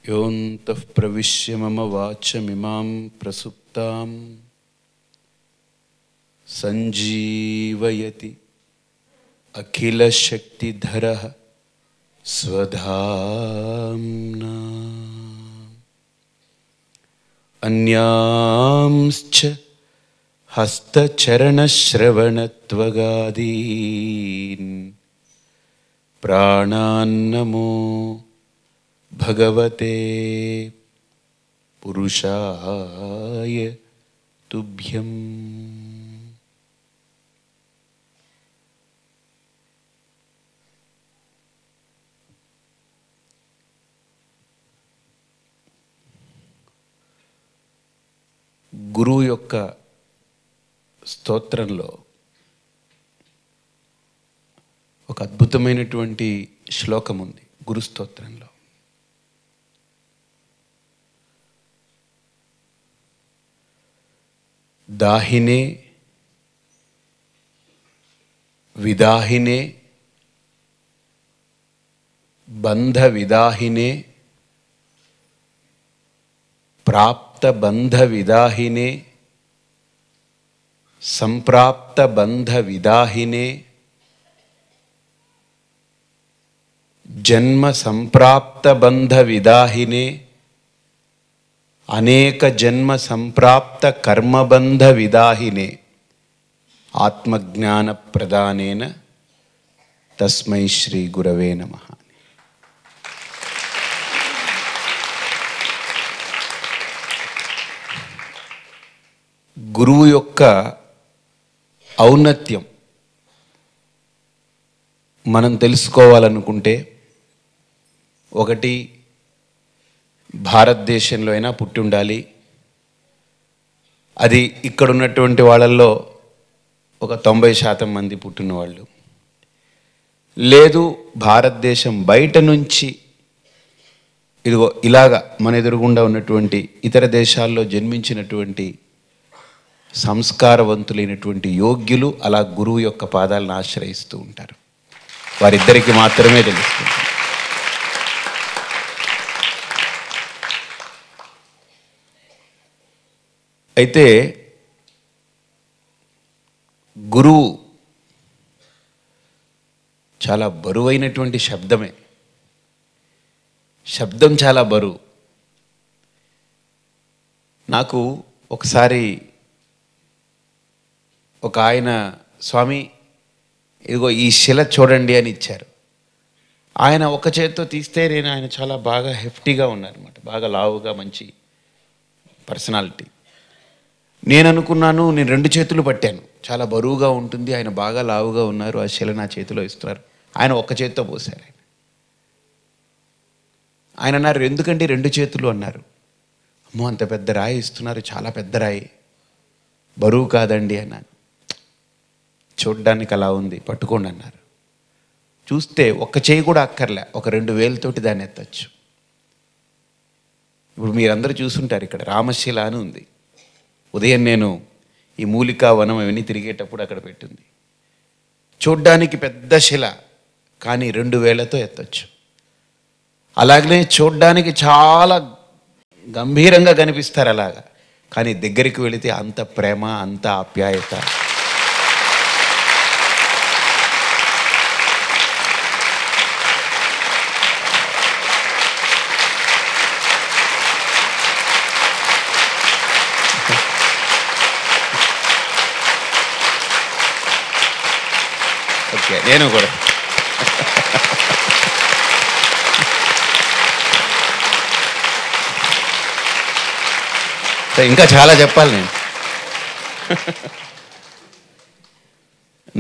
योऽन्तः प्रविश्य मम वाचमिमां प्रसुप्तां संजीवयति अखिलशक्तिधरः स्वधाम्ना अन्यांश्च हस्तचरणश्रवणत्वगादीन् प्राणान्नमो भगवते पुरुषाय तुभ्यं। గురువు యొక్క స్తోత్రంలో ఒక అద్భుతమైనటువంటి శ్లోకం ఉంది. గురు స్తోత్రంలో దాహినే విదాహినే బంధ విదాహినే ప్రాప్త బంధ విదాహినే సంప్రాప్త బంధ విదాహినే జన్మ సంప్రాప్త బంధ విదాహినే అనేక జన్మ సంప్రాప్త కర్మబంధ విదాహినే ఆత్మజ్ఞాన ప్రదానేన తస్మై శ్రీ గురవే నమః. గురువు యొక్క ఔన్నత్యం మనం తెలుసుకోవాలనుకుంటే ఒకటి భారతదేశంలో అయినా పుట్టి ఉండాలి. అది ఇక్కడ ఉన్నటువంటి వాళ్ళల్లో ఒక 90% మంది పుట్టిన వాళ్ళు. లేదు భారతదేశం బయట నుంచి ఇదిగో ఇలాగా మన ఎదురుగుండా ఉన్నటువంటి ఇతర దేశాల్లో జన్మించినటువంటి సంస్కారవంతులైనటువంటి యోగ్యులు అలా గురువు యొక్క పాదాలను ఆశ్రయిస్తూ ఉంటారు. వారిద్దరికి మాత్రమే తెలుస్తుంది. అయితే గురువు చాలా బరువైనటువంటి శబ్దమే. శబ్దం చాలా బరువు. నాకు ఒకసారి ఒక ఆయన, స్వామి ఇదిగో ఈ శిల చూడండి అని ఇచ్చారు. ఆయన ఒక చేత్తో తీస్తే ఆయన చాలా బాగా హెఫ్టీగా ఉన్నారన్నమాట, బాగా లావుగా, మంచి పర్సనాలిటీ. నేను అనుకున్నాను, నేను 2 చేతులు పట్టాను, చాలా బరువుగా ఉంటుంది, ఆయన బాగా లావుగా ఉన్నారు, ఆ శిల నా చేతిలో ఇస్తున్నారు. ఆయన ఒక్క చేత్తో పోసారు. ఆయన అన్నారు, ఎందుకంటే 2 చేతులు అన్నారు. అమ్మో అంత పెద్ద రాయి ఇస్తున్నారు, చాలా పెద్ద రాయి, బరువు కాదండి అన్నాను. చూడ్డానికి అలా ఉంది, పట్టుకోండి అన్నారు. చూస్తే ఒక్క చేయి కూడా అక్కర్లే, ఒక 2 వేలతోటి దాన్ని ఎత్తచ్చు. ఇప్పుడు మీరందరూ చూసుంటారు, ఇక్కడ రామశిల అని ఉంది. ఉదయం నేను ఈ మూలికా వనం అవన్నీ తిరిగేటప్పుడు అక్కడ పెట్టింది. చూడ్డానికి పెద్ద శిల, కానీ 2 వేలతో ఎత్తచ్చు. అలాగనే చూడ్డానికి చాలా గంభీరంగా కనిపిస్తారు అలాగా, కానీ దగ్గరికి వెళితే అంత ప్రేమ, అంత ఆప్యాయత. ఓకే, నేను కూడా ఇంకా చాలా చెప్పాలి నేను.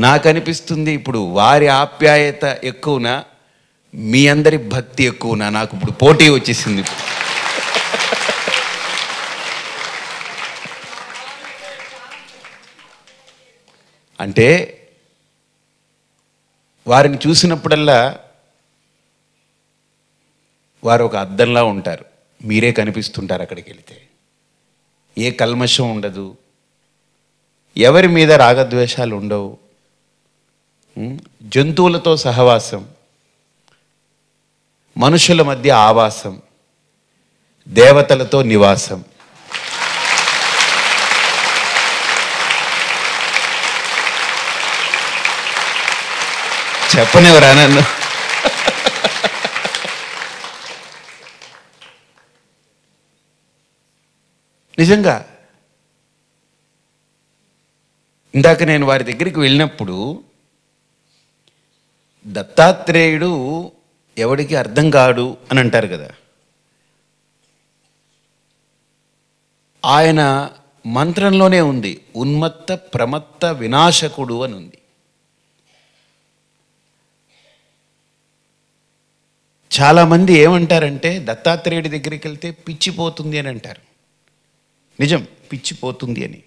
నాకు అనిపిస్తుంది ఇప్పుడు వారి ఆప్యాయత ఎక్కువనా, మీ అందరి భక్తి ఎక్కువనా? నాకు ఇప్పుడు పోటీ వచ్చేసింది. అంటే వారిని చూసినప్పుడల్లా వారు ఒక అద్దంలా ఉంటారు, మీరే కనిపిస్తుంటారు. అక్కడికి వెళితే ఏ కల్మషం ఉండదు, ఎవరి మీద రాగద్వేషాలు ఉండవు, జంతువులతో సహవాసం, మనుషుల మధ్య ఆవాసం, దేవతలతో నివాసం. చెప్పనివరా నన్ను? నిజంగా ఇందాక నేను వారి దగ్గరికి వెళ్ళినప్పుడు దత్తాత్రేయుడు ఎవడికి అర్థం కాడు అని అంటారు కదా. ఆయన మంత్రంలోనే ఉంది, ఉన్మత్త ప్రమత్త వినాశకుడు అని ఉంది. చాలామంది ఏమంటారంటే దత్తాత్రేయుడి దగ్గరికి వెళ్తే పిచ్చిపోతుంది అని అంటారు. నిజం, పిచ్చిపోతుంది అని.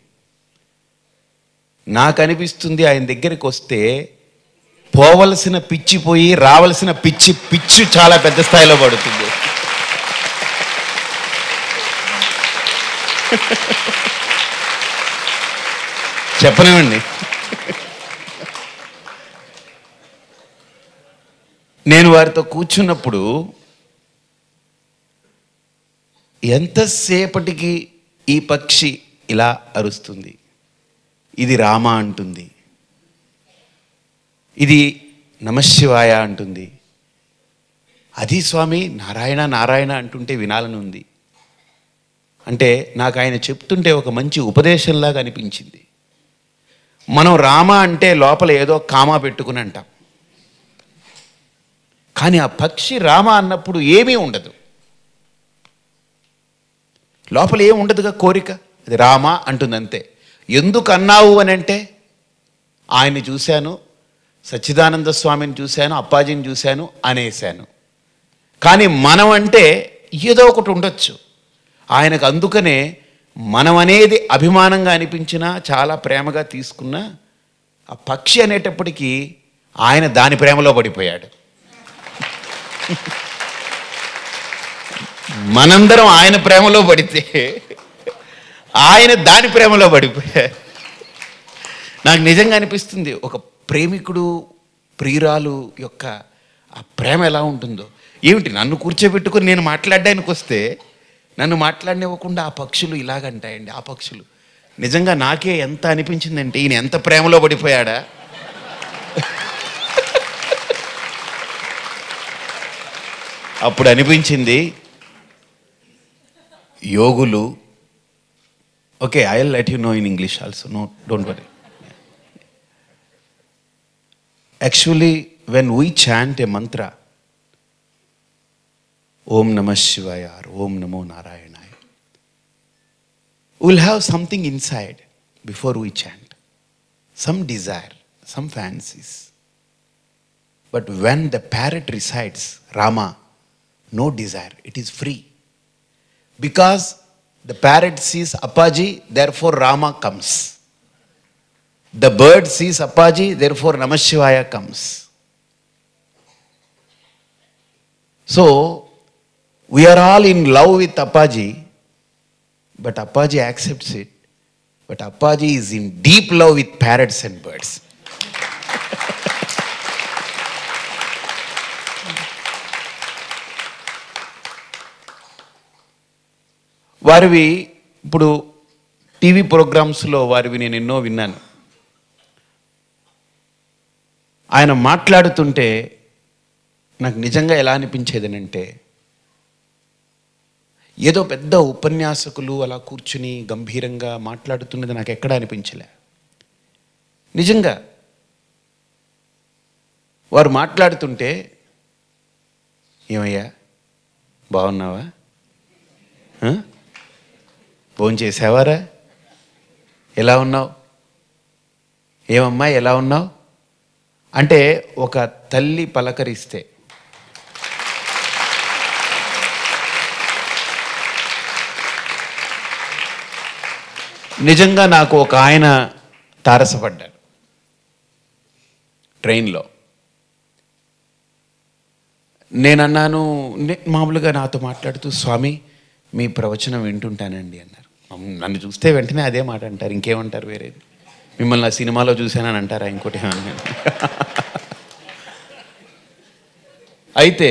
నాకు అనిపిస్తుంది ఆయన దగ్గరికి వస్తే పోవలసిన పిచ్చి పోయి రావలసిన పిచ్చు చాలా పెద్ద స్థాయిలో పడుతుంది. చెప్పనివ్వండి. నేను వారితో కూర్చున్నప్పుడు ఎంతసేపటికి ఈ పక్షి ఇలా అరుస్తుంది, ఇది రామ అంటుంది, ఇది నమశివాయ అంటుంది, అది స్వామి నారాయణ నారాయణ అంటుంటే వినాలని ఉంది అంటే నాకు ఆయన చెప్తుంటే ఒక మంచి ఉపదేశంలాగా అనిపించింది. మనం రామ అంటే లోపల ఏదో కామా పెట్టుకుని అంటాం, కానీ ఆ పక్షి రామ అన్నప్పుడు ఏమీ ఉండదు, లోపల ఏమి ఉండదుగా, కోరిక, అది రామ అంటుంది అంతే. ఎందుకు అన్నావు అని అంటే ఆయన్ని చూశాను, సచ్చిదానంద స్వామిని చూశాను, అప్పాజీని చూశాను అనేశాను. కానీ మనం అంటే ఏదో ఒకటి ఉండొచ్చు ఆయనకు. అందుకనే మనం అనేది అభిమానంగా అనిపించినా చాలా ప్రేమగా తీసుకున్నా ఆ పక్షి అనేటప్పటికీ ఆయన దాని ప్రేమలో పడిపోయాడు. మనందరం ఆయన ప్రేమలో పడితే ఆయన దాని ప్రేమలో పడిపోయారు. నాకు నిజంగా అనిపిస్తుంది ఒక ప్రేమికుడు ప్రియురాలు యొక్క ఆ ప్రేమ ఎలా ఉంటుందో. ఏమిటి, నన్ను కూర్చోబెట్టుకుని నేను మాట్లాడడానికి వస్తే నన్ను మాట్లాడనివ్వకుండా ఆ పక్షులు ఇలాగంటాయండి. ఆ పక్షులు నిజంగా నాకే ఎంత అనిపించిందంటే ఈయన ఎంత ప్రేమలో పడిపోయాడా. అప్పుడు అనిపించింది యోగులు, okay I will let you know in English also, no don't worry. Actually, when we chant a mantra, Om Namah Shivaya or Om Namo Narayanaya, we'll have something inside before we chant. Some desire, some fancies. But when the parrot recites Rama, no desire, it is free. Because the parrot sees Appaji, therefore Rama comes. The bird sees Appaji, therefore Namah Shivaya comes. So, we are all in love with Appaji, but Appaji accepts it. But Appaji is in deep love with parrots and birds. వారివి ఇప్పుడు TV ప్రోగ్రామ్స్లో వారివి నేను ఎన్నో విన్నాను. ఆయన మాట్లాడుతుంటే నాకు నిజంగా ఎలా అనిపించేదనంటే ఏదో పెద్ద ఉపన్యాసకులు అలా కూర్చుని గంభీరంగా మాట్లాడుతున్నది నాకు ఎక్కడా అనిపించలే. నిజంగా వారు మాట్లాడుతుంటే, ఏమయ్యా బాగున్నావా, భోజనం చేసావారా, ఎలా ఉన్నావు, ఏమమ్మా ఎలా ఉన్నావు అంటే ఒక తల్లి పలకరిస్తే నిజంగా నాకు ఒక ఆయన తారసపడ్డాడు ట్రైన్లో. నేనన్నాను, మామూలుగా నాతో మాట్లాడుతూ, స్వామి మీ ప్రవచనం వింటుంటానండి అన్నారు. నన్ను చూస్తే వెంటనే అదే మాట అంటారు, ఇంకేమంటారు వేరేది, మిమ్మల్ని ఆ సినిమాలో చూశానని అంటారా ఇంకోటి ఏమని. అయితే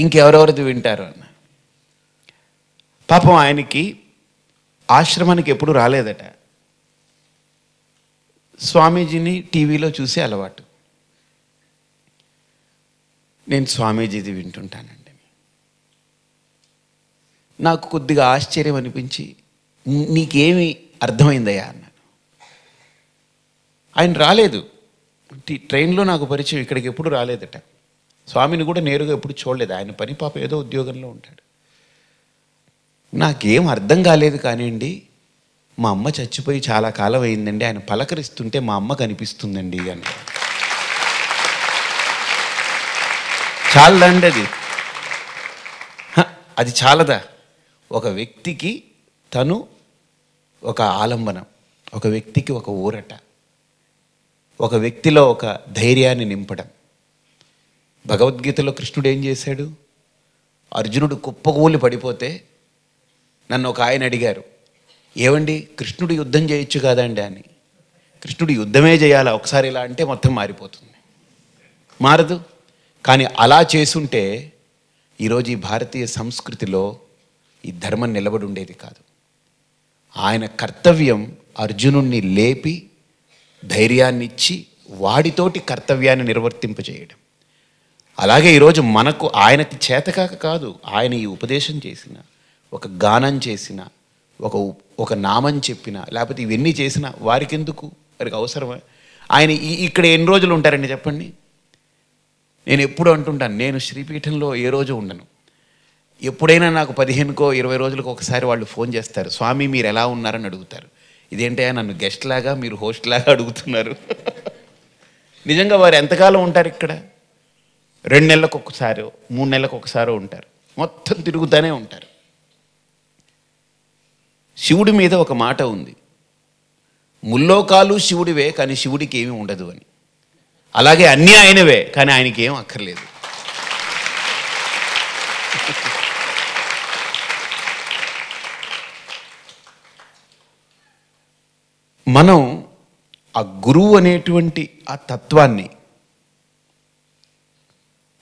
ఇంకెవరెవరిది వింటారు అన్న. పాపం ఆయనకి ఆశ్రమానికి ఎప్పుడు రాలేదట. స్వామీజీని టీవీలో చూసి అలవాటు. నేను స్వామీజీది వింటుంటానండి. నాకు కొద్దిగా ఆశ్చర్యం అనిపించి, నీకేమి అర్థమైందయ్యా అన్నాను. ఆయన రాలేదు, ట్రైన్లో నాకు పరిచయం, ఇక్కడికి ఎప్పుడు రాలేదట. స్వామిని కూడా నేరుగా ఎప్పుడు చూడలేదు. ఆయన పని పాప ఏదో ఉద్యోగంలో ఉంటాడు. నాకేం అర్థం కాలేదు కానివ్వండి, మా అమ్మ చచ్చిపోయి చాలా కాలం అయిందండి, ఆయన పలకరిస్తుంటే మా అమ్మ కనిపిస్తుందండి అని. చాలదండి అది, అది చాలదా? ఒక వ్యక్తికి తను ఒక ఆలంబనం, ఒక వ్యక్తికి ఒక ఊరట, ఒక వ్యక్తిలో ఒక ధైర్యాన్ని నింపడం. భగవద్గీతలో కృష్ణుడు ఏం చేశాడు? అర్జునుడు కుప్పకూలి పడిపోతే నన్ను ఒక ఆయన అడిగారు, ఏవండి కృష్ణుడు యుద్ధం చేయొచ్చు కాదండి అని. కృష్ణుడు యుద్ధమే చేయాలా, ఒకసారి ఇలా అంటే మొత్తం మారిపోతుంది, మారదు. కానీ అలా చేసుంటే ఈరోజు ఈ భారతీయ సంస్కృతిలో ఈ ధర్మం నిలబడి ఉండేది కాదు. ఆయన కర్తవ్యం అర్జునుణ్ణి లేపి ధైర్యాన్ని ఇచ్చి వాడితోటి కర్తవ్యాన్ని నిర్వర్తింపజేయడం. అలాగే ఈరోజు మనకు ఆయనకి చేతకాక కాదు, ఆయన ఈ ఉపదేశం చేసిన, ఒక గానం చేసిన, ఒక నామం చెప్పిన, లేకపోతే ఇవన్నీ చేసిన వారికి ఎందుకు, వారికి అవసరమా? ఆయన ఇక్కడ ఎన్ని రోజులు ఉంటారండి చెప్పండి? నేను ఎప్పుడు అంటుంటాను, నేను శ్రీపీఠంలో ఏ రోజు ఉండను. ఎప్పుడైనా నాకు 15కో 20 రోజులకు ఒకసారి వాళ్ళు ఫోన్ చేస్తారు, స్వామి మీరు ఎలా ఉన్నారని అడుగుతారు. ఇదేంటా నన్ను గెస్ట్ లాగా మీరు హోస్ట్ లాగా అడుగుతున్నారు? నిజంగా వారు ఎంతకాలం ఉంటారు ఇక్కడ? 2 నెలలకు ఒకసారి, 3 నెలలకు ఒకసారి ఉంటారు, మొత్తం తిరుగుతూనే ఉంటారు. శివుడి మీద ఒక మాట ఉంది, ముల్లోకాలు శివుడివే కానీ శివుడికి ఏమీ ఉండదు అని. అలాగే అన్నీ ఆయనవే కానీ ఆయనకి ఏం అక్కర్లేదు. మనం ఆ గురువు అనేటువంటి ఆ తత్వాన్ని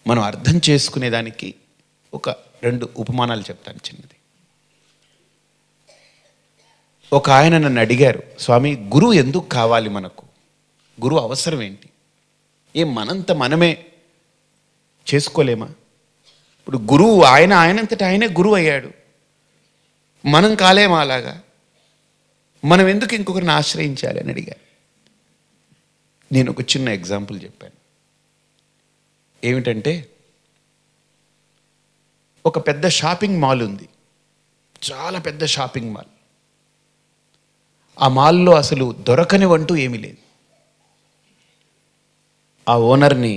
మనం అర్థం చేసుకునేదానికి ఒక 2 ఉపమానాలు చెప్తాను చిన్నది. ఒక ఆయన నన్ను అడిగారు, స్వామి గురువు ఎందుకు కావాలి మనకు, గురువు అవసరం ఏంటి? మనంత మనమే చేసుకోలేమా? ఇప్పుడు గురువు ఆయనంతటా ఆయనే గురువు అయ్యాడు, మనం కాలేమా అలాగా? మనం ఎందుకు ఇంకొకరిని ఆశ్రయించాలి అని అడిగారు. నేను ఒక చిన్న ఎగ్జాంపుల్ చెప్పాను. ఏమిటంటే, ఒక పెద్ద షాపింగ్ మాల్ ఉంది, చాలా పెద్ద షాపింగ్ మాల్. ఆ మాల్లో అసలు దొరకనివంటూ ఏమీ లేదు. ఆ ఓనర్ని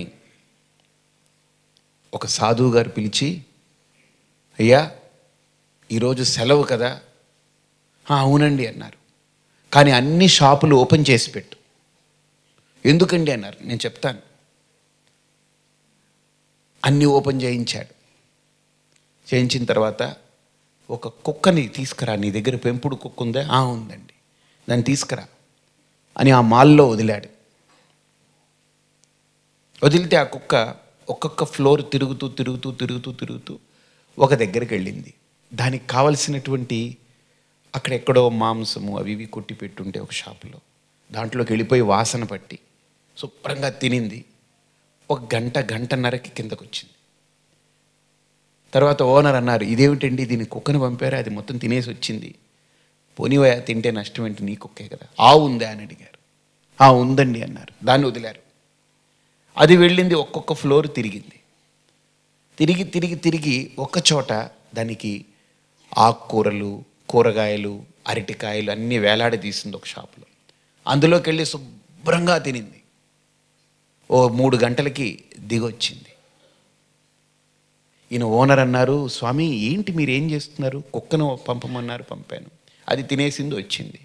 ఒక సాధువు గారు పిలిచి, అయ్యా ఈరోజు సెలవు కదా? అవునండి అన్నారు. కానీ అన్ని షాపులు ఓపెన్ చేసి పెట్టు. ఎందుకండి అన్నారు. నేను చెప్తాను. అన్నీ ఓపెన్ చేయించాడు. చేయించిన తర్వాత ఒక కుక్కని తీసుకురా, నీ దగ్గర పెంపుడు కుక్క ఉందా? ఉందండి. దాన్ని తీసుకురా అని ఆ మాల్లో వదిలాడు. వదిలితే ఆ కుక్క ఒక్కొక్క ఫ్లోర్ తిరుగుతూ తిరుగుతూ తిరుగుతూ తిరుగుతూ ఒక దగ్గరికి వెళ్ళింది. దానికి కావలసినటువంటి అక్కడెక్కడో మాంసము అవి ఇవి కొట్టి పెట్టుంటే ఒక షాపులో, దాంట్లోకి వెళ్ళిపోయి వాసన పట్టి శుభ్రంగా తినింది. ఒక గంటన్నరకి కిందకు వచ్చింది. తర్వాత ఓనర్ అన్నారు, ఇదేమిటండి దీన్ని కుక్కను పంపారా, అది మొత్తం తినేసి వచ్చింది. పోనీవయా, తింటే నష్టం ఏంటి, నీ కుక్కే కదా. ఉందా అని అడిగారు. ఉందండి అన్నారు. దాన్ని వదిలారు. అది వెళ్ళింది, ఒక్కొక్క ఫ్లోర్ తిరిగింది. తిరిగి తిరిగి తిరిగి ఒక్క చోట దానికి ఆకుకూరలు, కూరగాయలు, అరటికాయలు అన్నీ వేలాడదీసింది ఒక షాపులో. అందులోకి వెళ్ళి శుభ్రంగా తినింది. 3 గంటలకి దిగొచ్చింది. ఈయన ఓనర్ అన్నారు, స్వామి ఏంటి మీరు ఏం చేస్తున్నారు? కుక్కను పంపమన్నారు, పంపాను, అది తినేసింది వచ్చింది.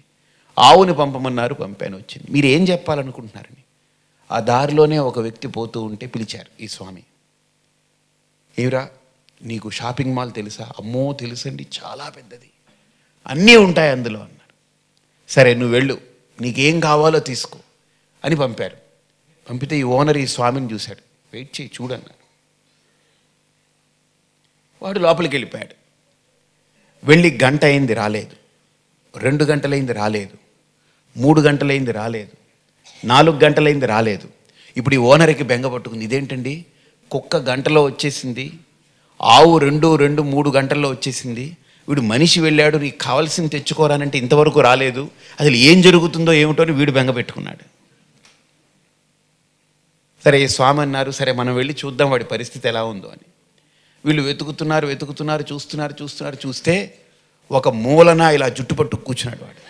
ఆవుని పంపమన్నారు, పంపాను, వచ్చింది. మీరు ఏం చెప్పాలనుకుంటున్నారని. ఆ దారిలోనే ఒక వ్యక్తి పోతూ ఉంటే పిలిచారు ఈ స్వామి. ఏమిరా నీకు షాపింగ్ మాల్ తెలుసా? అమ్మో తెలుసండి, చాలా పెద్దది, అన్నీ ఉంటాయి అందులో అన్నారు. సరే నువ్వు వెళ్ళు, నీకేం కావాలో తీసుకో అని పంపారు. పంపితే ఈ ఓనర్ ఈ స్వామిని చూశాడు. వెయిట్ చేయి చూడన్నారు. వాడు లోపలికి వెళ్ళిపోయాడు. వెళ్ళి గంట అయింది రాలేదు, 2 గంటలైంది రాలేదు, 3 గంటలైంది రాలేదు, 4 గంటలైంది రాలేదు. ఇప్పుడు ఈ ఓనర్కి బెంగ పట్టుకుంది. ఇదేంటండి, కుక్క గంటలో వచ్చేసింది, ఆవు 3 గంటల్లో వచ్చేసింది, వీడు మనిషి వెళ్ళాడు నీకు కావాల్సింది తెచ్చుకోరానంటే ఇంతవరకు రాలేదు, అసలు ఏం జరుగుతుందో ఏమిటో అని వీడు బెంగ పెట్టుకున్నాడు. సరే స్వామి అన్నారు, సరే మనం వెళ్ళి చూద్దాం వాడి పరిస్థితి ఎలా ఉందో అని. వీళ్ళు వెతుకుతున్నారు, చూస్తే ఒక మూలన ఇలా జుట్టుపట్టు కూర్చున్నాడు వాడు.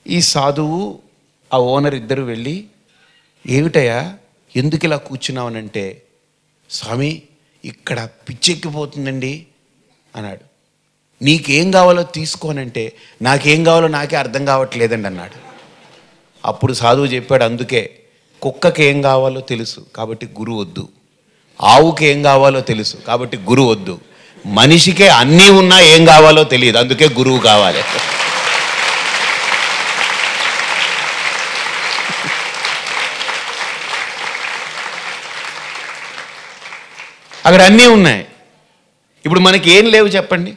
ఈ సాధువు ఆ ఓనర్ ఇద్దరు వెళ్ళి, ఏమిటయ్యా ఎందుకు ఇలా కూర్చున్నావనంటే, స్వామి ఇక్కడ పిచ్చెక్కిపోతుందండి అన్నాడు. నీకేం కావాలో తీసుకోనంటే, నాకేం కావాలో నాకే అర్థం కావట్లేదండి అన్నాడు. అప్పుడు సాధువు చెప్పాడు, అందుకే కుక్కకి ఏం కావాలో తెలుసు కాబట్టి గురువు వద్దు, ఆవుకి ఏం కావాలో తెలుసు కాబట్టి గురువు వద్దు, మనిషికే అన్నీ ఉన్నా ఏం కావాలో తెలియదు అందుకే గురువు కావాలి. అక్కడ అన్నీ ఉన్నాయి, ఇప్పుడు మనకి ఏం లేవు చెప్పండి,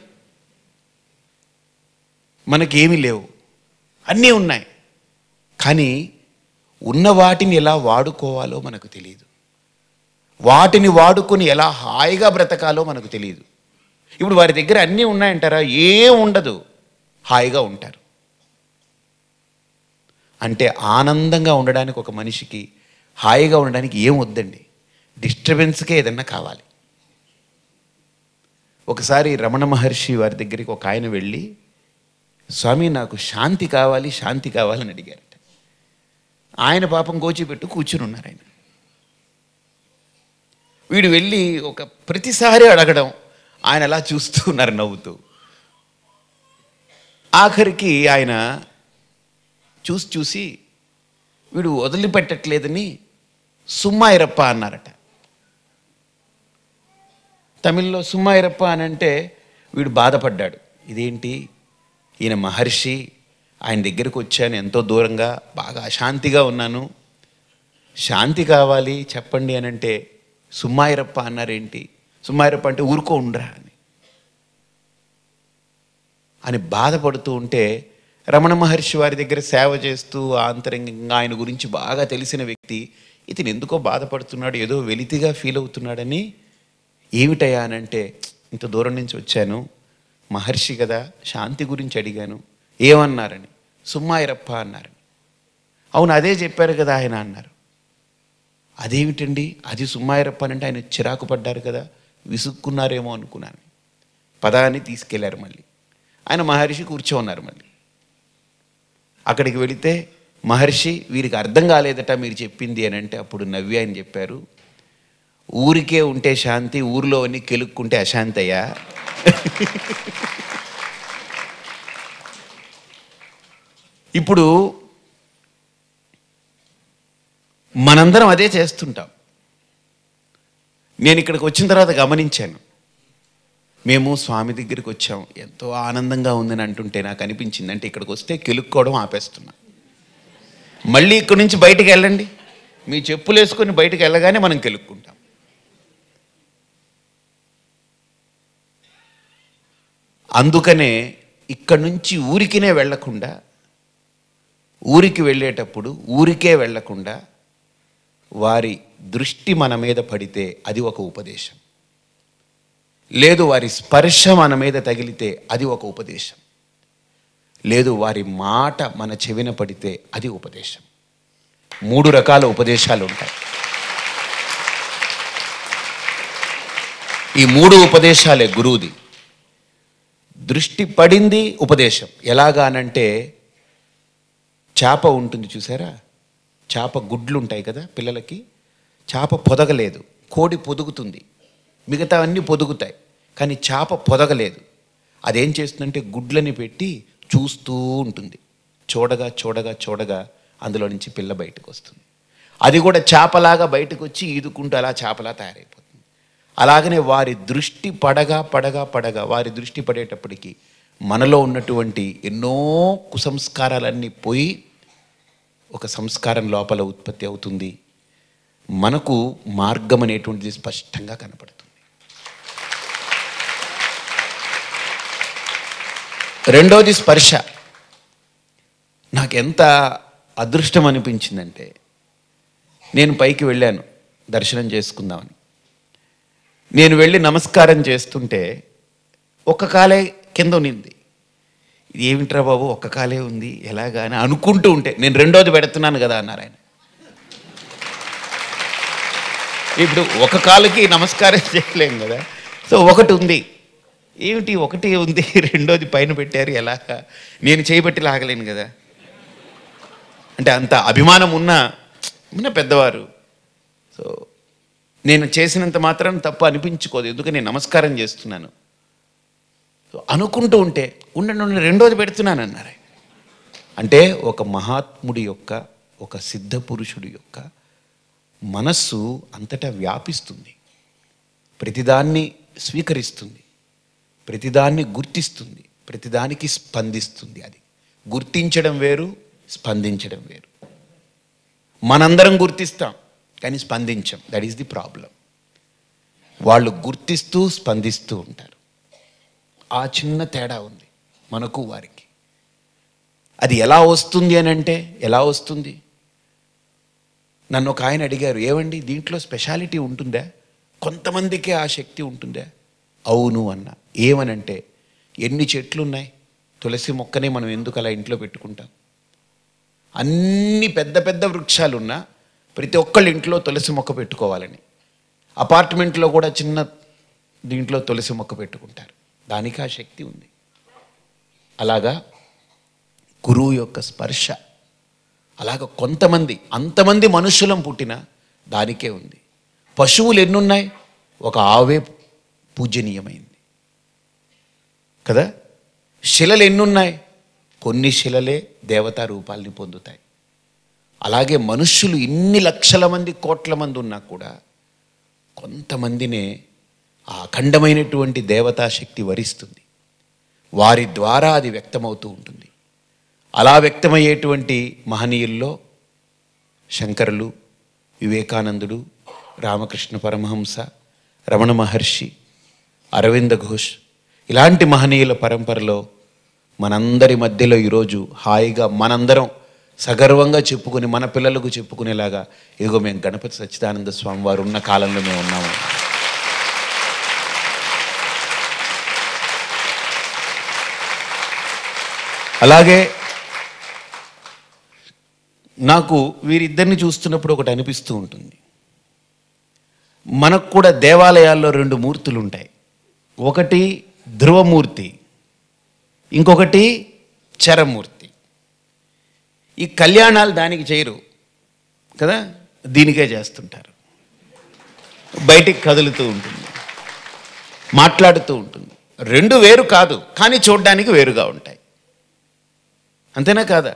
మనకేమీ లేవు, అన్నీ ఉన్నాయి. కానీ ఉన్న వాటిని ఎలా వాడుకోవాలో మనకు తెలియదు, వాటిని వాడుకొని ఎలా హాయిగా బ్రతకాలో మనకు తెలియదు. ఇప్పుడు వారి దగ్గర అన్నీ ఉన్నాయంటారా? ఏం ఉండదు, హాయిగా ఉంటారు. అంటే ఆనందంగా ఉండడానికి ఒక మనిషికి, హాయిగా ఉండడానికి ఏం వద్దండి, డిస్టర్బెన్స్కే ఏదన్నా కావాలి. ఒకసారి రమణ మహర్షి వారి దగ్గరికి ఒక ఆయన వెళ్ళి, స్వామి నాకు శాంతి కావాలని అడిగారట. ఆయన పాపం గోచిపెట్టు కూర్చుని ఉన్నారు. ఆయన వీడు వెళ్ళి ఒక ప్రతిసారి అడగడం, ఆయన అలా చూస్తూ ఉన్నారు నవ్వుతూ. ఆఖరికి ఆయన చూసి వీడు వదిలిపెట్టట్లేదని సుమ్మాయిరప్ప అన్నారట. తమిళ్లో సుమ్మాయిరప్ప అని అంటే వీడు బాధపడ్డాడు. ఇదేంటి, ఈయన మహర్షి, ఆయన దగ్గరికి వచ్చాను ఎంతో దూరంగా, బాగా అశాంతిగా ఉన్నాను, శాంతి కావాలి చెప్పండి అని అంటే సుమ్మాయిరప్ప అన్నారేంటి, సుమ్మాయిరప్ప అంటే ఊరుకో ఉండరా అని బాధపడుతూ ఉంటే, రమణ మహర్షి వారి దగ్గర సేవ చేస్తూ ఆంతరంగంగా ఆయన గురించి బాగా తెలిసిన వ్యక్తి, ఇతను ఎందుకో బాధపడుతున్నాడు, ఏదో వెలితిగా ఫీల్ అవుతున్నాడని, ఏమిటయ్యా అనంటే, ఇంత దూరం నుంచి వచ్చాను, మహర్షి కదా, శాంతి గురించి అడిగాను, ఏమన్నారని, సుమ్మాయిరప్ప అన్నారు. అవును అదే చెప్పారు కదా ఆయన అన్నారు. అదేమిటండి, అది సుమ్మాయిరప్ప అంటే ఆయన చిరాకు పడ్డారు కదా, విసుక్కున్నారేమో అనుకున్నాను. పదాన్ని తీసుకెళ్లారు. మళ్ళీ ఆయన మహర్షి కూర్చోన్నారు. మళ్ళీ అక్కడికి వెళితే, మహర్షి వీరికి అర్థం కాలేదట మీరు చెప్పింది అని అంటే, అప్పుడు నవ్వి ఆయన చెప్పారు, ఊరికే ఉంటే శాంతి, ఊరిలో అన్ని కెలుక్కుంటే అశాంతి అయ్యా. ఇప్పుడు మనందరం అదే చేస్తుంటాం. నేను ఇక్కడికి వచ్చిన తర్వాత గమనించాను, మేము స్వామి దగ్గరికి వచ్చాం, ఎంతో ఆనందంగా ఉందని అంటుంటే నాకు అనిపించింది, అంటే ఇక్కడికి వస్తే కెలుక్కోవడం ఆపేస్తున్నా. మళ్ళీ ఇక్కడి నుంచి బయటికి వెళ్ళండి, మీ చెప్పులు వేసుకొని బయటికి వెళ్ళగానే మనం కెలుక్కుంటాం. అందుకనే ఇక్కడి నుంచి ఊరికినే వెళ్ళకుండా, ఊరికి వెళ్ళేటప్పుడు ఊరికే వెళ్ళకుండా వారి దృష్టి మన మీద పడితే అది ఒక ఉపదేశం, లేదు వారి స్పర్శ మన మీద తగిలితే అది ఒక ఉపదేశం, లేదు వారి మాట మన చెవిన పడితే అది ఉపదేశం. 3 రకాల ఉపదేశాలు ఉంటాయి. ఈ 3 ఉపదేశాలే గురువుది. దృష్టి పడింది ఉపదేశం. ఎలాగానంటే, చేప ఉంటుంది చూసారా, చేప గుడ్లు ఉంటాయి కదా పిల్లలకి, చేప పొదగలేదు, కోడి పొదుగుతుంది, మిగతా అన్నీ పొదుగుతాయి, కానీ చేప పొదగలేదు. అదేం చేస్తుందంటే గుడ్లని పెట్టి చూస్తూ ఉంటుంది, చూడగా అందులో నుంచి పిల్ల బయటకు వస్తుంది. అది కూడా చేపలాగా బయటకు వచ్చి ఈదుకుంటూ అలా చేపలా తయారైపోతుంది. అలాగనే వారి దృష్టి పడగా వారి దృష్టి పడేటప్పటికీ మనలో ఉన్నటువంటి ఎన్నో కుసంస్కారాలన్నీ పోయి ఒక సంస్కారం లోపల ఉత్పత్తి అవుతుంది. మనకు మార్గం అనేటువంటిది స్పష్టంగా కనపడుతుంది. రెండోది స్పర్శ. నాకెంత అదృష్టం అనిపించిందంటే, నేను పైకి వెళ్ళాను దర్శనం చేసుకుందామని. నేను వెళ్ళి నమస్కారం చేస్తుంటే ఒక్క కాలే కింద ఉన్నింది. ఇది ఏమిట్రా బాబు, ఒక్క కాలే ఉంది ఎలాగా అని అనుకుంటూ ఉంటే, నేను రెండోది పెడుతున్నాను కదా అన్నారు ఆయన. ఇప్పుడు ఒక కాలుకి నమస్కారం చేయలేం కదా, సో ఒకటి ఉంది. ఏమిటి ఒకటి ఉంది, రెండోది పైన పెట్టారు ఎలాగా, నేను చేయబట్టి లాగలేను కదా. అంటే అంత అభిమానం ఉన్న పెద్దవారు. సో నేను చేసినంత మాత్రం తప్పు అనిపించుకోదు, ఎందుకంటే నేను నమస్కారం చేస్తున్నాను. సో అనుకుంటూ ఉంటే ఉండండి రెండోది పెడుతున్నాను అన్నారు. అంటే ఒక మహాత్ముడి యొక్క, ఒక సిద్ధ పురుషుడి యొక్క మనస్సు అంతటా వ్యాపిస్తుంది, ప్రతిదాన్ని స్వీకరిస్తుంది, ప్రతిదాన్ని గుర్తిస్తుంది, ప్రతిదానికి స్పందిస్తుంది. అది గుర్తించడం వేరు, స్పందించడం వేరు. మనందరం గుర్తిస్తాం కానీ స్పందించం. That is the problem. వాళ్ళు గుర్తిస్తూ స్పందిస్తూ ఉంటారు. ఆ చిన్న తేడా ఉంది మనకు వారికి. అది ఎలా వస్తుంది అని అంటే, ఎలా వస్తుంది? నన్ను ఒక ఆయన అడిగారు, ఏమండి దీంట్లో స్పెషాలిటీ ఉంటుందా, కొంతమందికే ఆ శక్తి ఉంటుందా? అవును అన్న. ఏమనంటే, ఎన్ని చెట్లు ఉన్నాయి, తులసి మొక్కనే మనం ఎందుకు అలా ఇంట్లో పెట్టుకుంటాం? అన్ని పెద్ద పెద్ద వృక్షాలున్నా ప్రతి ఒక్కళ్ళ ఇంట్లో తులసి మొక్క పెట్టుకోవాలని. అపార్ట్మెంట్లో కూడా చిన్న దీంట్లో తులసి మొక్క పెట్టుకుంటారు. దానికి ఆ శక్తి ఉంది. అలాగా గురువు యొక్క స్పర్శ, అలాగ కొంతమంది, అంతమంది మనుషులం పుట్టిన దానికే ఉంది. పశువులు ఎన్నున్నాయి, ఒక ఆవే పూజనీయమైంది కదా. శిలలు ఎన్నున్నాయి, కొన్ని శిలలే దేవతా రూపాల్ని పొందుతాయి. అలాగే మనుష్యులు ఇన్ని లక్షల మంది, కోట్ల మంది ఉన్నా కూడా కొంతమందినే ఆ అఖండమైనటువంటి దేవతా శక్తి వరిస్తుంది. వారి ద్వారా అది వ్యక్తమవుతూ ఉంటుంది. అలా వ్యక్తమయ్యేటువంటి మహనీయుల్లో శంకరులు, వివేకానందుడు, రామకృష్ణ పరమహంస, రమణ మహర్షి, అరవింద ఘోష్, ఇలాంటి మహనీయుల పరంపరలో మనందరి మధ్యలో ఈరోజు హాయిగా మనందరం సగర్వంగా చెప్పుకుని, మన పిల్లలకు చెప్పుకునేలాగా, ఇదిగో మేము గణపతి సచ్చిదానంద స్వామి వారు ఉన్న కాలంలో మేము ఉన్నాము. అలాగే నాకు వీరిద్దరిని చూస్తున్నప్పుడు ఒకటి అనిపిస్తూ ఉంటుంది. మనకు కూడా దేవాలయాల్లో రెండు మూర్తులు ఉంటాయి. ఒకటి ధ్రువమూర్తి, ఇంకొకటి చరమూర్తి. ఈ కళ్యాణాలు దానికి చేయరు కదా, దీనికే చేస్తుంటారు. బయటికి కదులుతూ ఉంటుంది, మాట్లాడుతూ ఉంటుంది. రెండు వేరు కాదు, కానీ చూడడానికి వేరుగా ఉంటాయి. అంతేనా కాదా?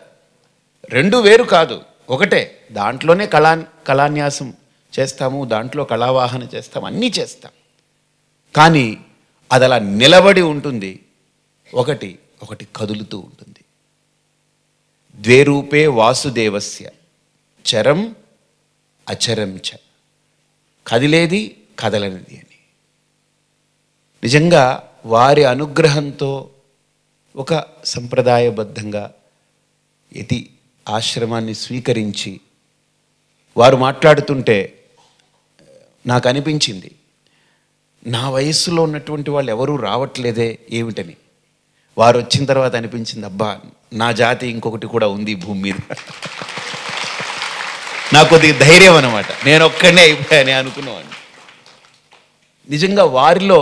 రెండు వేరు కాదు, ఒకటే. దాంట్లోనే కళాన్యాసం చేస్తాము, దాంట్లో కళావాహన చేస్తాము, అన్నీ చేస్తాం. కానీ అది అలా నిలబడి ఉంటుంది. ఒకటి కదులుతూ ఉంటుంది. ద్వే రూపే వాసుదేవస్య చరం అచరం చ, కదిలేది కదలనిది అని. నిజంగా వారి అనుగ్రహంతో ఒక సంప్రదాయబద్ధంగా యతి ఆశ్రమాన్ని స్వీకరించి వారు మాట్లాడుతుంటే నాకు అనిపించింది, నా వయస్సులో ఉన్నటువంటి వాళ్ళు ఎవరూ రావట్లేదే ఏమిటని. వారు వచ్చిన తర్వాత అనిపించింది, అబ్బా నా జాతి ఇంకొకటి కూడా ఉంది భూమి మీద. నాకు కొద్దిగా ధైర్యం అన్నమాట, నేను ఒక్కడనే అయిపోయానే అనుకున్నాను. నిజంగా వారిలో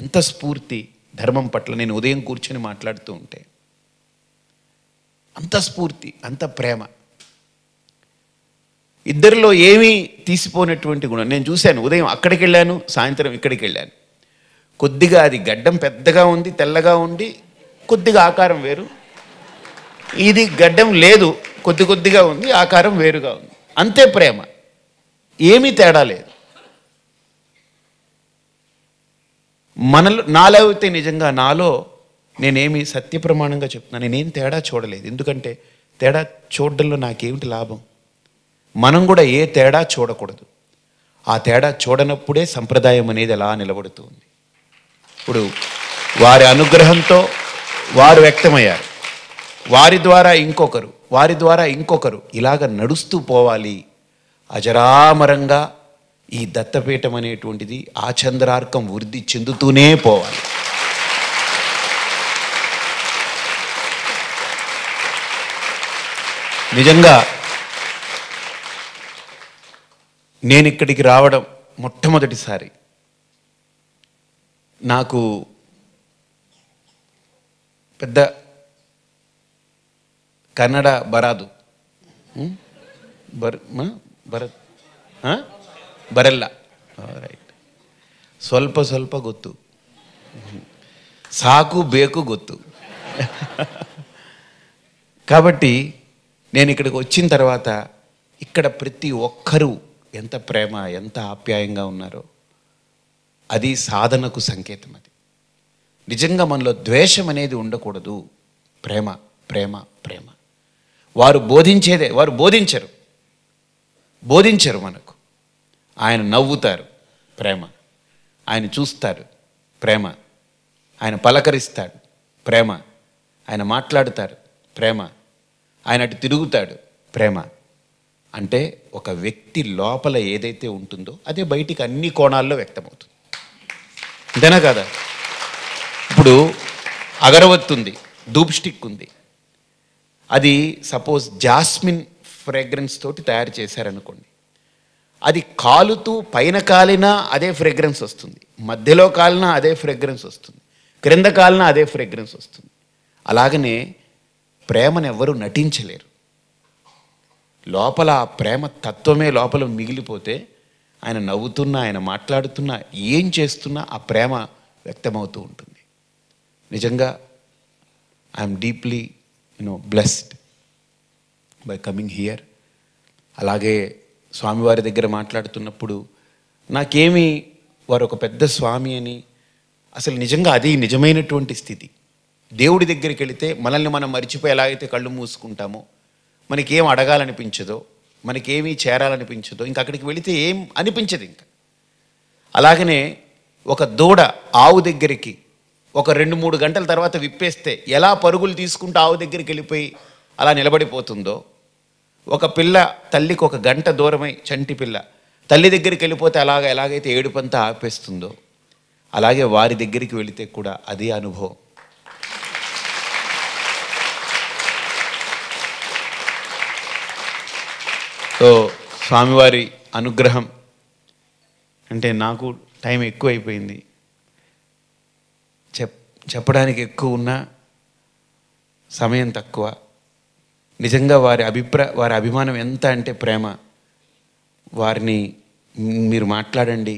ఎంత స్ఫూర్తి ధర్మం పట్ల. నేను ఉదయం కూర్చొని మాట్లాడుతూ ఉంటే అంత స్ఫూర్తి, అంత ప్రేమ. ఇద్దరిలో ఏమీ తీసిపోయినటువంటి గుణం నేను చూశాను. ఉదయం అక్కడికి వెళ్ళాను, సాయంత్రం ఇక్కడికి వెళ్ళాను. కొద్దిగా అది గడ్డం పెద్దగా ఉంది, తెల్లగా ఉండి కొద్దిగా ఆకారం వేరు. ఇది గడ్డం లేదు, కొద్దిగా ఉంది, ఆకారం వేరుగా ఉంది. అంతే ప్రేమ, ఏమీ తేడా లేదు. నాలో అయితే నిజంగా నాలో నేనేమి సత్యప్రమాణంగా చెప్తున్నాను, నేనేం తేడా చూడలేదు. ఎందుకంటే తేడా చూడడంలో నాకేమిటి లాభం? మనం కూడా ఏ తేడా చూడకూడదు. ఆ తేడా చూడనప్పుడే సంప్రదాయం అనేది అలా నిలబడుతుంది. ఇప్పుడు వారి అనుగ్రహంతో వారు వ్యక్తమయ్యారు. వారి ద్వారా ఇంకొకరు, వారి ద్వారా ఇంకొకరు, ఇలాగ నడుస్తూ పోవాలి. అజరామరంగా ఈ దత్తపీఠం అనేటువంటిది ఆచంద్రార్కం వృద్ధి చెందుతూనే పోవాలి. నిజంగా నేను ఇక్కడికి రావడం మొట్టమొదటిసారి నాకు పెద్ద కన్నడ బరాదు, ಭರತ್ ಬರಲ್ಲ, ರೈಟ್, ಸ್ವಲ್ಪ ಸ್ವಲ್ಪ ಗೊತ್ತು, ಸಾಕು ಬೇಕು ಗೊತ್ತು. కాబట్టి నేను ఇక్కడికి వచ్చిన తర్వాత ఇక్కడ ప్రతి ఒక్కరూ ఎంత ప్రేమ, ఎంత ఆప్యాయంగా ఉన్నారో అది సాధనకు సంకేతం. అది నిజంగా మనలో ద్వేషం అనేది ఉండకూడదు. ప్రేమ ప్రేమ ప్రేమ. వారు బోధించేదే, వారు బోధించరు మనకు. ఆయన నవ్వుతారు, ప్రేమ. ఆయన చూస్తారు, ప్రేమ. ఆయన పలకరిస్తాడు, ప్రేమ. ఆయన మాట్లాడుతారు, ప్రేమ. ఆయన అటు తిరుగుతాడు, ప్రేమ. అంటే ఒక వ్యక్తి లోపల ఏదైతే ఉంటుందో అదే బయటికి అన్ని కోణాల్లో వ్యక్తమవుతుంది. అంతేనా కదా? ఇప్పుడు అగరవత్తి ఉంది, ధూప్ స్టిక్ ఉంది. అది సపోజ్ జాస్మిన్ ఫ్రేగ్రెన్స్ తోటి తయారు చేశారనుకోండి. అది కాలుతూ పైన కాలినా అదే ఫ్రేగ్రెన్స్ వస్తుంది, మధ్యలో కాలినా అదే ఫ్రేగ్రెన్స్ వస్తుంది, క్రింద కాలినా అదే ఫ్రేగ్రెన్స్ వస్తుంది. అలాగనే ప్రేమను ఎవ్వరూ నటించలేరు. లోపల ఆ ప్రేమ తత్వమే లోపల మిగిలిపోతే ఆయన నవ్వుతున్నా, ఆయన మాట్లాడుతున్నా, ఏం చేస్తున్నా ఆ ప్రేమ వ్యక్తమవుతూ ఉంటుంది. నిజంగా I'm deeply blessed by coming here. అలాగే స్వామివారి దగ్గర మాట్లాడుతున్నప్పుడు నాకేమీ వారు ఒక పెద్ద స్వామి అని, అసలు నిజంగా అది నిజమైనటువంటి స్థితి. దేవుడి దగ్గరికి వెళితే మనల్ని మనం మర్చిపోయి ఎలాగైతే కళ్ళు మూసుకుంటామో, మనకేం అడగాలనిపించదో, మనకేమీ చేరాలనిపించదో, ఇంక అక్కడికి వెళితే ఏం అనిపించదు ఇంకా. అలాగనే ఒక దూడ ఆవు దగ్గరికి ఒక 2-3 గంటల తర్వాత విప్పేస్తే ఎలా పరుగులు తీసుకుంటూ ఆవు దగ్గరికి వెళ్ళిపోయి అలా నిలబడిపోతుందో, ఒక పిల్ల తల్లికి ఒక గంట దూరమై, చంటి పిల్ల తల్లి దగ్గరికి వెళ్ళిపోతే ఎలాగైతే ఏడుపంతా ఆపేస్తుందో, అలాగే వారి దగ్గరికి వెళితే కూడా అదే అనుభవం. సో స్వామివారి అనుగ్రహం అంటే నాకు టైం ఎక్కువ అయిపోయింది, చెప్పడానికి ఎక్కువ ఉన్న సమయం తక్కువ. నిజంగా వారి అభిమానం ఎంత అంటే ప్రేమ. వారిని మీరు మాట్లాడండి,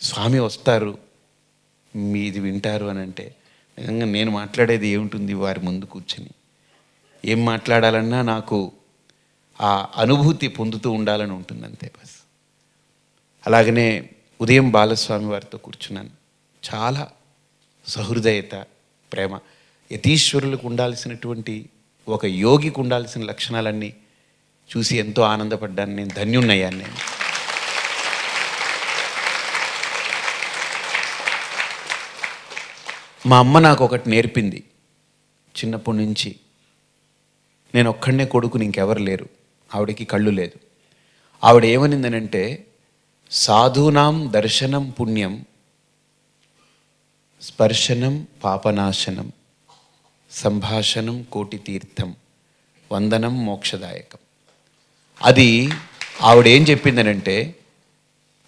స్వామి వస్తారు, మీది వింటారు అని అంటే నిజంగా నేను మాట్లాడేది ఏముంటుంది వారి ముందు కూర్చొని. ఏం మాట్లాడాలన్నా నాకు ఆ అనుభూతి పొందుతూ ఉండాలని ఉంటుంది, అంతే బస్. అలాగనే ఉదయం బాలస్వామి వారితో కూర్చున్నాను. చాలా సహృదయత, ప్రేమ. యతీశ్వరులకు ఉండాల్సినటువంటి, ఒక యోగికి ఉండాల్సిన లక్షణాలన్నీ చూసి ఎంతో ఆనందపడ్డాను. నేను ధన్యున్నయ్యాను. నేను మా అమ్మ నాకు ఒకటి నేర్పింది చిన్నప్పటి నుంచి. నేను ఒక్కడనే కొడుకుని, ఇంకెవరు లేరు. ఆవిడకి కళ్ళు లేదు. ఆవిడ ఏమనిందనంటే, సాధూనాం దర్శనం పుణ్యం, స్పర్శనం పాపనాశనం, సంభాషణం కోటి తీర్థం, వందనం మోక్షదాయకం. అది ఆవిడ ఏం చెప్పిందనంటే,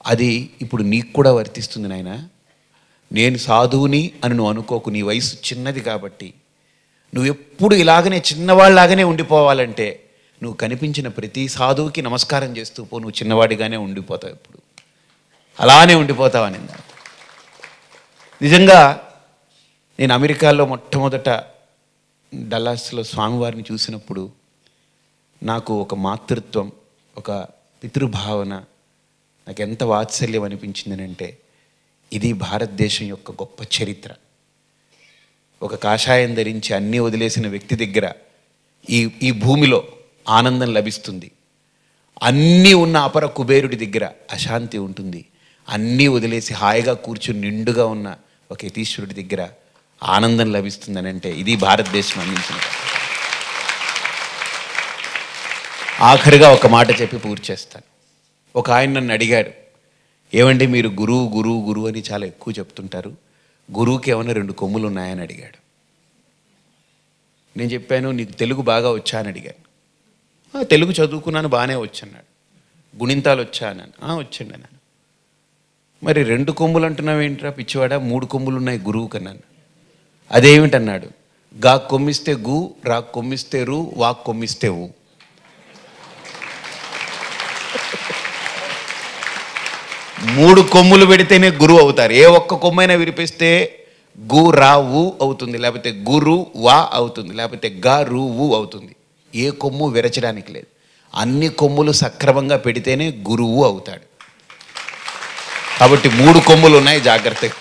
అది ఇప్పుడు నీకు కూడా వర్తిస్తుంది నాయన. నేను సాధువుని అని నువ్వు అనుకోకు, నీ వయసు చిన్నది కాబట్టి. నువ్వు ఎప్పుడు ఇలాగనే చిన్నవాళ్ళలాగానే ఉండిపోవాలంటే నువ్వు కనిపించిన ప్రతి సాధువుకి నమస్కారం చేస్తూ పో, నువ్వు చిన్నవాడిగానే ఉండిపోతావు, ఎప్పుడు అలానే ఉండిపోతావు అని. నిజంగా నేను అమెరికాలో మొట్టమొదట డల్లాస్లో స్వామివారిని చూసినప్పుడు నాకు ఒక మాతృత్వం, ఒక పితృభావన, నాకు ఎంత వాత్సల్యం అనిపించింది అంటే, ఇది భారతదేశం యొక్క గొప్ప చరిత్ర. ఒక కాషాయం ధరించి అన్నీ వదిలేసిన వ్యక్తి దగ్గర ఈ భూమిలో ఆనందం లభిస్తుంది. అన్నీ ఉన్న అపర కుబేరుడి దగ్గర అశాంతి ఉంటుంది. అన్నీ వదిలేసి హాయిగా కూర్చుని నిండుగా ఉన్న ఒక యతీశ్వరుడి దగ్గర ఆనందం లభిస్తుందని అంటే ఇది భారతదేశం అందించిన. ఆఖరిగా ఒక మాట చెప్పి పూర్తి చేస్తాను. ఒక ఆయన నన్ను అడిగాడు, ఏమండి మీరు గురువు గురువు గురువు అని చాలా ఎక్కువ చెప్తుంటారు, గురువుకి ఏమైనా 2 కొమ్ములు ఉన్నాయని అడిగాడు. నేను చెప్పాను, నీకు తెలుగు బాగా వచ్చా అని అడిగాను. తెలుగు చదువుకున్నాను, బాగానే వచ్చన్నాడు. గుణింతాలు వచ్చా అన్నాను. వచ్చండి అన్నాను. మరి 2 కొమ్ములు అంటున్నావు ఏంట్రా పిచ్చివాడా, 3 కొమ్ములు ఉన్నాయి గురువు కన్నాను. అదేమిటన్నాడు, గా కొమ్మిస్తే గు, రా కొమ్మిస్తే రు, వా కొమ్మిస్తే ఊ. మూడు కొమ్ములు పెడితేనే గురువు అవుతారు. ఏ ఒక్క కొమ్మైనా విరిపిస్తే గు రా ఊ అవుతుంది, లేకపోతే గురు వా అవుతుంది, లేకపోతే గా రు ఊ అవుతుంది. ఏ కొమ్ము విరచడానికి లేదు. అన్ని కొమ్ములు సక్రమంగా పెడితేనే గురువు అవుతాడు. కాబట్టి 3 కొమ్ములు ఉన్నాయి, జాగ్రత్తగా.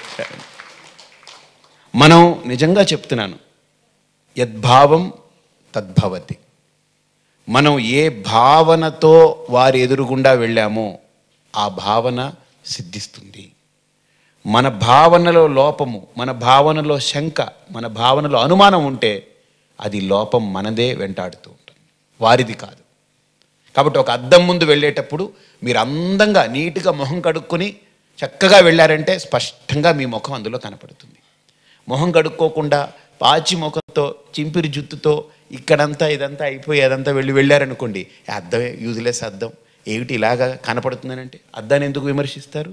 మనం నిజంగా చెప్తున్నాను, యద్భావం తద్భవతి. మనం ఏ భావనతో వారి ఎదురుగుండా వెళ్ళామో ఆ భావన సిద్ధిస్తుంది. మన భావనలో లోపము, మన భావనలో శంక, మన భావనలో అనుమానం ఉంటే అది లోపం మనదే వెంటాడుతూ ఉంటుంది, వారిది కాదు. కాబట్టి ఒక అద్దం ముందు వెళ్ళేటప్పుడు మీరు అందంగా నీట్గా మొహం కడుక్కొని చక్కగా వెళ్ళారంటే స్పష్టంగా మీ ముఖం అందులో కనపడుతుంది. మొహం కడుక్కోకుండా పాచి ముఖంతో, చింపిరి జుత్తుతో ఇక్కడంతా ఇదంతా అయిపోయి అదంతా వెళ్ళారనుకోండి, అద్దమే యూజ్లెస్ అద్దం, ఏమిటి ఇలాగా కనపడుతుందనంటే అద్దాన్ని ఎందుకు విమర్శిస్తారు?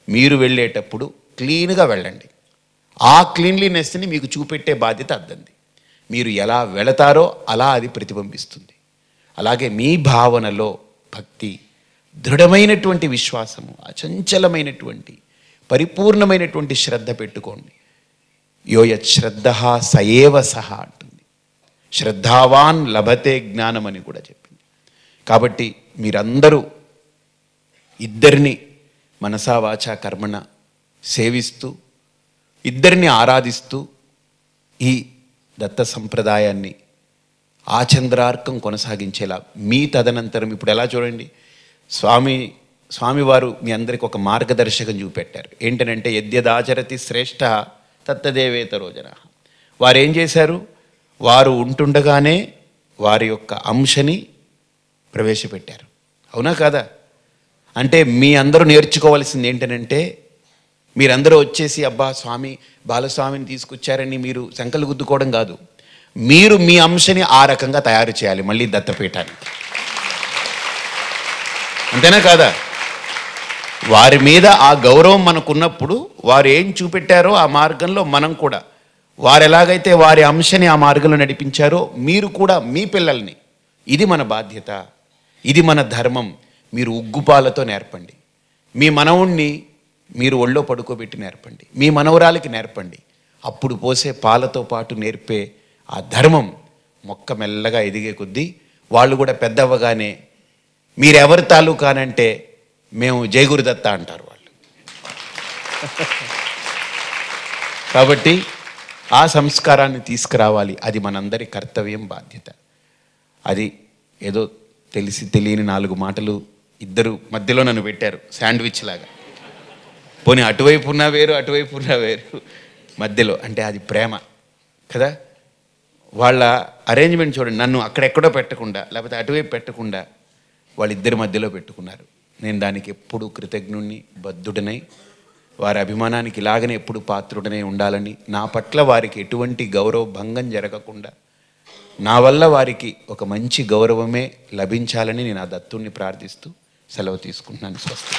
మీరు వెళ్ళేటప్పుడు క్లీన్గా వెళ్ళండి. ఆ క్లీన్లీనెస్ని మీకు చూపెట్టే బాధ్యత అద్దంది. మీరు ఎలా వెళతారో అలా అది ప్రతిబింబిస్తుంది. అలాగే మీ భావనలో భక్తి, దృఢమైనటువంటి విశ్వాసము, అచంచలమైనటువంటి పరిపూర్ణమైనటువంటి శ్రద్ధ పెట్టుకోండి. యోయత్ శ్రద్ధ సయేవ సహ అంటుంది. శ్రద్ధావాన్ లభతే జ్ఞానం అని కూడా చెప్పింది. కాబట్టి మీరందరూ ఇద్దరిని మనసా వాచా కర్మణ సేవిస్తూ, ఇద్దరిని ఆరాధిస్తూ ఈ దత్త సంప్రదాయాన్ని ఆచంద్రార్కం కొనసాగించేలా మీ తదనంతరం ఇప్పుడు ఎలా చూడండి, స్వామివారు మీ అందరికి ఒక మార్గదర్శకం చూపెట్టారు. ఏంటనంటే యద్యదాచరతి శ్రేష్ఠ తత్తదేవేతరో జన. వారు ఏం చేశారు? వారు ఉంటుండగానే వారి యొక్క అంశని ప్రవేశపెట్టారు. అవునా కాదా? అంటే మీ అందరూ నేర్చుకోవాల్సింది ఏంటనంటే, మీరందరూ వచ్చేసి అబ్బా స్వామి బాలస్వామిని తీసుకొచ్చారని మీరు సంకలు గుద్దుకోవడం కాదు, మీరు మీ అంశని ఆ రకంగా తయారు చేయాలి మళ్ళీ దత్తపీఠానికి. అంతేనా కాదా? వారి మీద ఆ గౌరవం మనకున్నప్పుడు వారు ఏం చూపెట్టారో ఆ మార్గంలో మనం కూడా, వారు ఎలాగైతే వారి అంశని ఆ మార్గంలో నడిపించారో మీరు కూడా మీ పిల్లల్ని, ఇది మన బాధ్యత, ఇది మన ధర్మం, మీరు ఉగ్గుపాలతో నేర్పండి. మీ మనవుణ్ణి మీరు ఒళ్ళో పడుకోబెట్టి నేర్పండి, మీ మనవరాలకి నేర్పండి. అప్పుడు పోసే పాలతో పాటు నేర్పే ఆ ధర్మం మొక్క మెల్లగా ఎదిగే కొద్దీ వాళ్ళు కూడా పెద్దవ్వగానే మీరెవరి తాలూకానంటే మేము జయగురుదత్త అంటారు వాళ్ళు. కాబట్టి ఆ సంస్కారాన్ని తీసుకురావాలి. అది మనందరి కర్తవ్యం, బాధ్యత. అది ఏదో తెలిసి తెలియని 4 మాటలు ఇద్దరు మధ్యలో నన్ను పెట్టారు శాండ్విచ్ లాగా. పోనీ అటువైపు ఉన్నా వేరు, అటువైపు ఉన్నా వేరు, మధ్యలో అంటే అది ప్రేమ కదా. వాళ్ళ అరేంజ్మెంట్ చూడండి, నన్ను అక్కడెక్కడో పెట్టకుండా లేకపోతే అటువైపు పెట్టకుండా వాళ్ళిద్దరి మధ్యలో పెట్టుకున్నారు. నేను దానికి ఎప్పుడూ కృతజ్ఞుణ్ణి, బద్ధుడనై, వారి అభిమానానికి ఇలాగనే ఎప్పుడు పాత్రుడనై ఉండాలని, నా పట్ల వారికి ఎటువంటి గౌరవ భంగం జరగకుండా నా వల్ల వారికి ఒక మంచి గౌరవమే లభించాలని నేను ఆ దత్తుణ్ణి ప్రార్థిస్తూ సెలవు తీసుకుంటున్నాను. స్వస్తి.